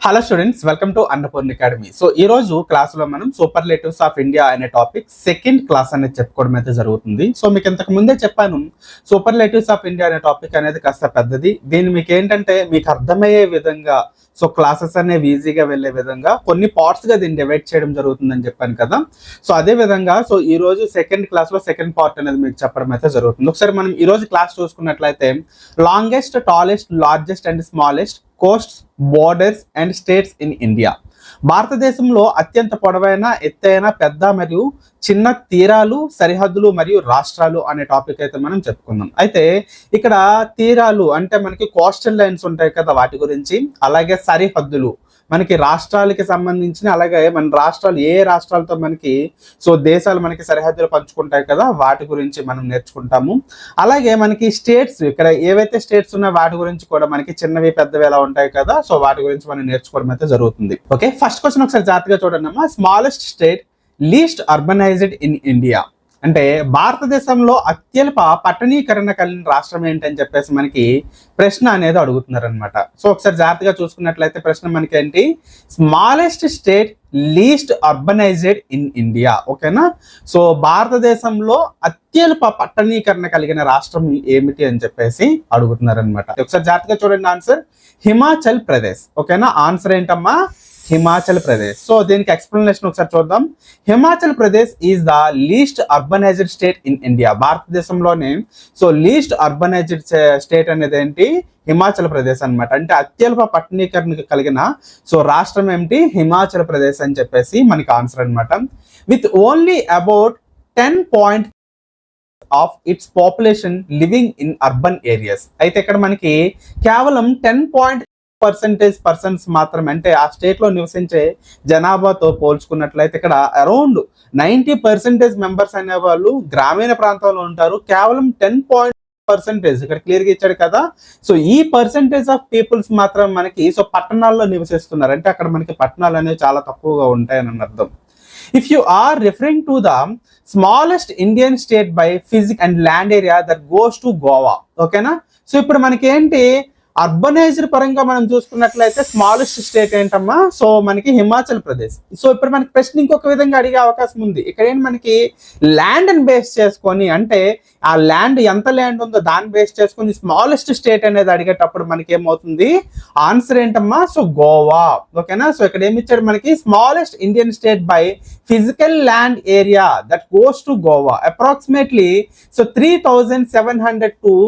Hello students, welcome to Annapurna academy. So ఈ రోజు క్లాసులో మనం సూపర్లేటివ్స్ ఆఫ్ ఇండియా అనే టాపిక్ సెకండ్ క్లాస్ అనేది చెప్పుకోవడం అయితే జరుగుతుంది. సో మీకు ఇంతకు ముందే చెప్పాను, సూపర్లేటివ్స్ ఆఫ్ ఇండియా అనే టాపిక్ అనేది కాస్త పెద్దది. దీన్ని మీకు ఏంటంటే మీకు అర్థమయ్యే విధంగా, సో క్లాసెస్ అనేవి ఈజీగా వెళ్ళే విధంగా కొన్ని పార్ట్స్ గా దీన్ని డివైడ్ చేయడం జరుగుతుందని చెప్పాను కదా. సో అదే విధంగా సో ఈ రోజు సెకండ్ క్లాస్ లో సెకండ్ పార్ట్ అనేది మీకు చెప్పడం అయితే జరుగుతుంది. ఒకసారి మనం ఈ రోజు క్లాస్ చూసుకున్నట్లయితే longest, tallest, largest and smallest coasts, borders and states in India. భారతదేశంలో అత్యంత పొడవైన, ఎత్తైన, పెద్ద మరియు చిన్న తీరాలు, సరిహద్దులు మరియు రాష్ట్రాలు అనే టాపిక్ అయితే మనం చెప్పుకుందాం. అయితే ఇక్కడ తీరాలు అంటే మనకి కోస్టల్ లైన్స్ ఉంటాయి కదా, వాటి గురించి, అలాగే సరిహద్దులు మనకి రాష్ట్రాలకి సంబంధించిన, అలాగే మన రాష్ట్రాలు ఏ రాష్ట్రాలతో మనకి సో దేశాలు మనకి సరిహద్దులు పంచుకుంటాయి కదా, వాటి గురించి మనం నేర్చుకుంటాము. అలాగే మనకి స్టేట్స్, ఇక్కడ ఏవైతే స్టేట్స్ ఉన్నాయో వాటి గురించి కూడా మనకి చిన్నవి పెద్దవి ఎలా ఉంటాయి కదా, సో వాటి గురించి మనం నేర్చుకోవడం అయితే జరుగుతుంది. ఓకే, ఫస్ట్ క్వశ్చన్ ఒకసారి జాగ్రత్తగా చూడండి అమ్మా. Smallest state least urbanised in India అంటే భారతదేశంలో అత్యల్ప పట్టణీకరణ కలిగిన రాష్ట్రం ఏంటని చెప్పేసి మనకి ప్రశ్న అనేది అడుగుతున్నారు అనమాట. సో ఒకసారి జాగ్రత్తగా చూసుకున్నట్లయితే ప్రశ్న మనకి ఏంటి, smallest state least urbanised in India. ఓకేనా, సో భారతదేశంలో అత్యల్ప పట్టణీకరణ కలిగిన రాష్ట్రం ఏమిటి అని చెప్పేసి అడుగుతున్నారు అనమాట. ఒకసారి జాగ్రత్తగా చూడండి, ఆన్సర్ హిమాచల్ ప్రదేశ్. ఓకేనా, ఆన్సర్ ఏంటమ్మా, హిమాచల్ ప్రదేశ్. సో దీనికి ఎక్స్ప్లెనేషన్ ఒకసారి చూద్దాం. Himachal Pradesh is the least urbanised state in India. భారతదేశంలోనే సో లీస్ట్ అర్బనైజ్డ్ స్టేట్ అనేది ఏంటి, హిమాచల్ ప్రదేశ్ అనమాట. అంటే అత్యల్ప పట్టణీకరణ కలిగిన సో రాష్ట్రం ఏమిటి, హిమాచల్ ప్రదేశ్ అని చెప్పేసి మనకి ఆన్సర్ అనమాట. With only about 10 of it's population living in urban areas. అయితే ఇక్కడ మనకి కేవలం 10% పర్సన్స్ మాత్రమే, అంటే ఆ స్టేట్ లో నివసించే జనాభాతో పోల్చుకున్నట్లయితే ఇక్కడ అరౌండ్ 90% మెంబర్స్ అనే వాళ్ళు గ్రామీణ ప్రాంతంలో ఉంటారు. కేవలం 10% ఇక్కడ క్లియర్ గా ఇచ్చాడు కదా. సో ఈ పర్సెంటేజ్ ఆఫ్ పీపుల్స్ మాత్రం మనకి సో పట్టణాల్లో నివసిస్తున్నారు. అంటే అక్కడ మనకి పట్టణాలు అనేవి చాలా తక్కువగా ఉంటాయని అర్థం. If you are referring to the smallest Indian state by physic and land area that goes to Goa. ఓకేనా, సో ఇప్పుడు మనకి ఏంటి, అర్బనైజ్డ్ పరంగా మనం చూసుకున్నట్లయితే స్మాలెస్ట్ స్టేట్ ఏంటమ్మా, సో మనకి హిమాచల్ ప్రదేశ్. సో ఇప్పుడు మనకి ప్రశ్న ఇంకొక విధంగా అడిగే అవకాశం ఉంది. ఇక్కడ ఏంటి, మనకి ల్యాండ్ ని బేస్ చేసుకొని, అంటే ఆ ల్యాండ్ ఎంత ల్యాండ్ ఉందో దాన్ని బేస్ చేసుకొని స్మాలెస్ట్ స్టేట్ అనేది అడిగేటప్పుడు మనకి ఏమవుతుంది, ఆన్సర్ ఏంటమ్మా, సో గోవా. ఓకేనా, సో ఇక్కడ ఏమి ఇచ్చాడు మనకి, smallest Indian state by physical land area that goes to Goa approximately so 3702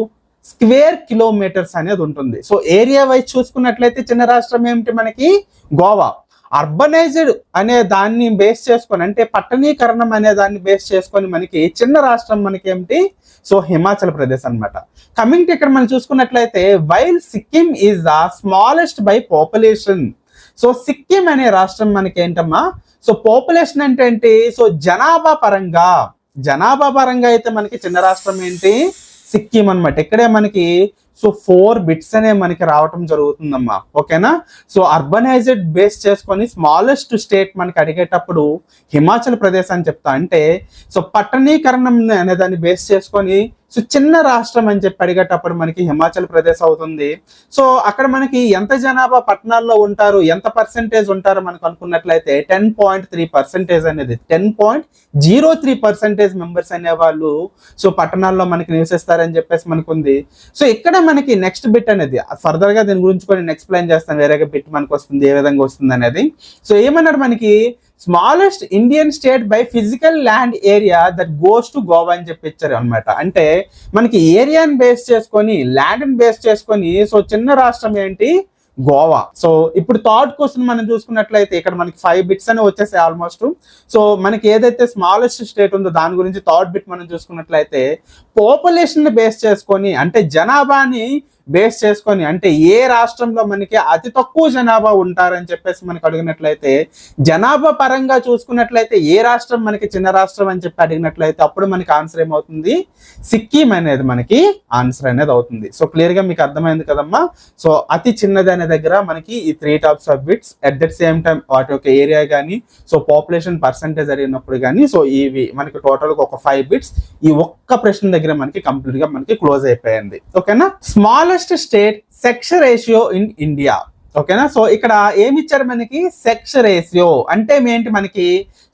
square kilometres అనేది ఉంటుంది. సో ఏరియా వైజ్ చూసుకున్నట్లయితే చిన్న రాష్ట్రం ఏమిటి మనకి, గోవా. అర్బనైజ్డ్ అనే దాన్ని బేస్ చేసుకొని, అంటే పట్టణీకరణం అనే దాన్ని బేస్ చేసుకొని మనకి చిన్న రాష్ట్రం మనకి ఏమిటి, సో హిమాచల్ ప్రదేశ్ అనమాట. కమింగ్ టు ఇక్కడ మనం చూసుకున్నట్లయితే while Sikkim is the smallest by population. So Sikkim అనే రాష్ట్రం మనకి ఏంటమ్మా, సో పాపులేషన్ అంటే ఏంటి, సో జనాభా పరంగా అయితే మనకి చిన్న రాష్ట్రం ఏంటి, సిక్కిం అనమాట. ఇక్కడే మనకి సో 4 బిట్స్ అనే మనకి రావటం జరుగుతుందమ్మా. ఓకేనా, సో అర్బనైజ్డ్ బేస్ చేసుకొని స్మాలెస్ట్ స్టేట్ మనకి అడిగేటప్పుడు హిమాచల్ ప్రదేశ్ అని చెప్తా. అంటే సో పట్టణీకరణం అనే దాన్ని బేస్ చేసుకొని సో చిన్న రాష్ట్రం అని చెప్పి అడిగేటప్పుడు మనకి హిమాచల్ ప్రదేశ్ అవుతుంది. సో అక్కడ మనకి ఎంత జనాభా పట్టణాల్లో ఉంటారు, ఎంత పర్సెంటేజ్ ఉంటారు మనకు అనుకున్నట్లయితే 10.3% అనేది, 10.03% మెంబర్స్ అనేవాళ్ళు సో పట్టణాల్లో మనకి నివసిస్తారని చెప్పేసి మనకు ఉంది. సో ఇక్కడ మనకి నెక్స్ట్ బిట్ అనేది ఫర్దర్ గా దీని గురించి కూడా నేను ఎక్స్ప్లెయిన్ చేస్తాను, వేరేగా బిట్ మనకు వస్తుంది, ఏ విధంగా వస్తుంది అనేది. సో ఏమన్నాడు మనకి, smallest Indian state by physical land area that goes to Goa అని చెప్పి ఇచ్చారు అనమాట. అంటే మనకి ఏరియాని బేస్ చేసుకొని, ల్యాండ్ బేస్ చేసుకొని సో చిన్న రాష్ట్రం ఏంటి, గోవా. సో ఇప్పుడు థర్డ్ క్వశ్చన్ మనం చూసుకున్నట్లయితే ఇక్కడ మనకి 5 బిట్స్ అనేవి వచ్చేసాయి ఆల్మోస్ట్. సో మనకి ఏదైతే స్మాలెస్ట్ స్టేట్ ఉందో దాని గురించి థర్డ్ బిట్ మనం చూసుకున్నట్లయితే పాపులేషన్ బేస్ చేసుకొని, అంటే జనాభాని బేస్ చేసుకొని, అంటే ఏ రాష్ట్రంలో మనకి అతి తక్కువ జనాభా ఉంటారని చెప్పేసి మనకు అడిగినట్లయితే, జనాభా పరంగా చూసుకున్నట్లయితే ఏ రాష్ట్రం మనకి చిన్న రాష్ట్రం అని చెప్పి అడిగినట్లయితే అప్పుడు మనకి ఆన్సర్ ఏమవుతుంది, సిక్కిం అనేది మనకి ఆన్సర్ అనేది అవుతుంది. సో క్లియర్ గా మీకు అర్థమైంది కదమ్మా. సో అతి చిన్నది అనే దగ్గర మనకి ఈ 3 types of bits, at that same time వాటి యొక్క ఏరియా కానీ సో పాపులేషన్ పర్సెంటేజ్ అడిగినప్పుడు కానీ, సో ఇవి మనకి టోటల్ ఒక 5 బిట్స్ ఈ ఒక్క ప్రశ్న దగ్గర మనకి కంప్లీట్ గా మనకి క్లోజ్ అయిపోయింది. ఓకేనా, smallest state sex ratio in India. ఓకేనా. సో ఇక్కడ ఏమి ఇచ్చారు మనకి, సెక్స్ రేషియో అంటే ఏంటి మనకి,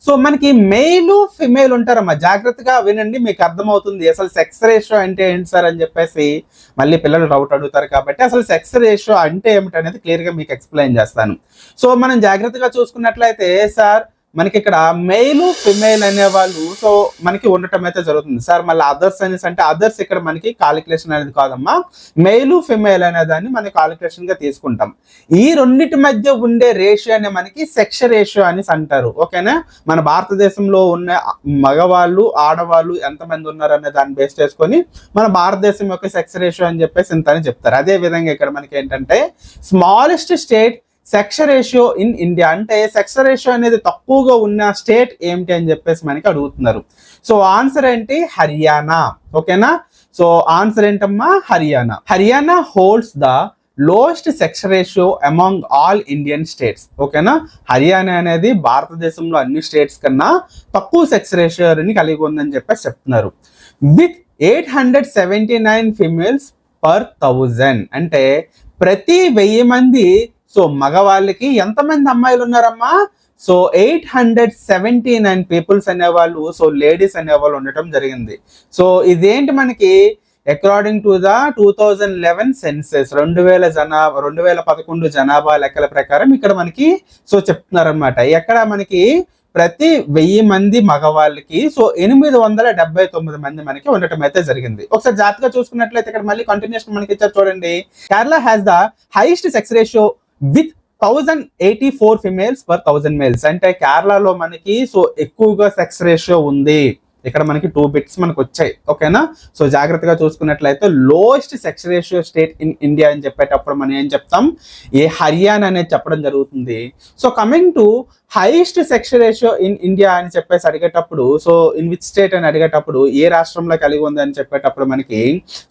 సో మనకి మెయిల్ ఫిమేల్ ఉంటారమ్మా, జాగ్రత్తగా వినండి మీకు అర్థమవుతుంది అసలు సెక్స్ రేషియో అంటే ఏంటి సార్ అని చెప్పేసి మళ్ళీ పిల్లలు డౌట్ అడుగుతారు. కాబట్టి అసలు సెక్స్ రేషియో అంటే ఏమిటి అనేది క్లియర్ గా మీకు ఎక్స్ప్లెయిన్ చేస్తాను. సో మనం జాగ్రత్తగా చూసుకున్నట్లయితే సార్ మనకి ఇక్కడ మెయిల్ ఫిమేల్ అనేవాళ్ళు సో మనకి ఉండటం అయితే జరుగుతుంది సార్. మళ్ళీ అదర్స్ అనేసి అంటే అదర్స్ ఇక్కడ మనకి కాలిక్యులేషన్ అనేది కాదమ్మా, మెయిల్ ఫిమేల్ అనే దాన్ని మనం కాలిక్యులేషన్ గా తీసుకుంటాం. ఈ రెండింటి మధ్య ఉండే రేషియో అనే మనకి సెక్స్ రేషియో అనేసి అంటారు. ఓకేనా. మన భారతదేశంలో ఉన్న మగవాళ్ళు ఆడవాళ్ళు ఎంతమంది ఉన్నారు అనే దాన్ని బేస్ చేసుకొని మన భారతదేశం యొక్క సెక్స్ రేషియో అని చెప్పేసి ఇంత అని చెప్తారు. అదే విధంగా ఇక్కడ మనకి ఏంటంటే smallest state sex ratio in India అంటే సెక్స్ రేషియో అనేది తక్కువగా ఉన్న స్టేట్ ఏమిటి అని చెప్పేసి మనకి అడుగుతున్నారు. సో ఆన్సర్ ఏంటి, హర్యానా. ఓకేనా. సో ఆన్సర్ ఏంటమ్మా, Haryana. Haryana holds the lowest sex ratio among all Indian states. ఓకేనా. హర్యానా అనేది భారతదేశంలో అన్ని స్టేట్స్ కన్నా తక్కువ సెక్స్ రేషియోని కలిగి ఉందని చెప్పేసి చెప్తున్నారు. విత్ 879 ఫిమేల్స్ పర్ 1000 అంటే ప్రతి 1000 మంది సో మగవాళ్ళకి ఎంతమంది అమ్మాయిలు ఉన్నారమ్మా, సో 879 పీపుల్స్ అనేవాళ్ళు సో లేడీస్ అనేవాళ్ళు ఉండటం జరిగింది. సో ఇదేంటి మనకి అకార్డింగ్ టు ద 2011 సెన్సెస్ 2011 జనాభా లెక్కల ప్రకారం ఇక్కడ మనకి సో చెప్తున్నారనమాట. ఎక్కడ మనకి ప్రతి 1000 మంది మగవాళ్ళకి సో 879 మంది మనకి ఉండటం అయితే జరిగింది. ఒకసారి జాగ్రత్తగా చూసుకున్నట్లయితే ఇక్కడ మళ్ళీ కంటిన్యూషన్ మనకి ఇచ్చారు చూడండి. Kerala has the highest sex ratio with 1084 females per 1000 males అంటే కేరళలో మనకి సో ఎక్కువగా సెక్స్ రేషియో ఉంది. ఇక్కడ మనకి 2 బిట్స్ మనకు వచ్చాయి. ఓకేనా. సో జాగ్రత్తగా చూసుకున్నట్లయితే lowest sex ratio state in India అని చెప్పేటప్పుడు మనం ఏం చెప్తాం, హర్యానా అనేది చెప్పడం జరుగుతుంది. So coming to highest sex ratio in India అని చెప్పేసి అడిగేటప్పుడు సో ఇన్ విచ్ స్టేట్ అని అడిగేటప్పుడు ఏ రాష్ట్రంలో కలిగి ఉంది అని చెప్పేటప్పుడు మనకి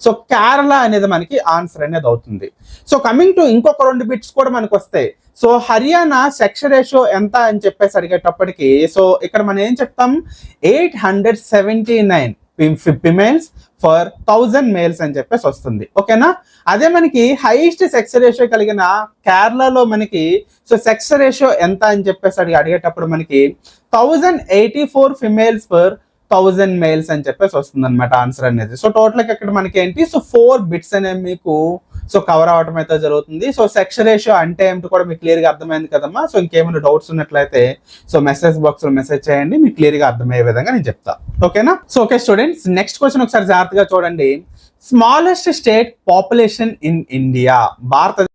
సో కేరళ అనేది మనకి ఆన్సర్ అనేది అవుతుంది. సో కమింగ్ టు ఇంకొక 2 బిట్స్ కూడా మనకు వస్తాయి. సో హర్యానా సెక్స్ రేషియో ఎంత అని చెప్పేసి అడిగేటప్పటికి సో ఇక్కడ మనం ఏం చెప్తాం, 879 ఫిమేల్స్ ఫర్ 1000 మేల్స్ అని చెప్పేసి వస్తుంది. ఓకేనా. అదే మనకి హైయెస్ట్ సెక్స్ రేషియో కలిగిన కేరళలో మనకి సో సెక్స్ రేషియో ఎంత అని చెప్పేసి అడిగేటప్పుడు మనకి 1084 ఫిమేల్స్ పర్ 1000 మేల్స్ అని చెప్పేసి వస్తుంది అనమాట ఆన్సర్ అనేది. సో టోటల్ ఇక్కడ మనకి ఏంటి, సో 4 బిట్స్ అనేవి మీకు సో కవర్ అవడం అయితే జరుగుతుంది. సో సెక్స్ రేషియో అంటే ఏమిటి కూడా మీకు క్లియర్ గా అర్థమైంది కదమ్మా. సో ఇంకేమైనా డౌట్స్ ఉన్నట్లయితే సో మెసేజ్ బాక్స్ లో మెసేజ్ చేయండి, మీకు క్లియర్ గా అర్థమయ్యే విధంగా నేను చెప్తా. ఓకేనా. So okay students, next question ఒకసారి జాగ్రత్తగా చూడండి. Smallest state population in India. భారత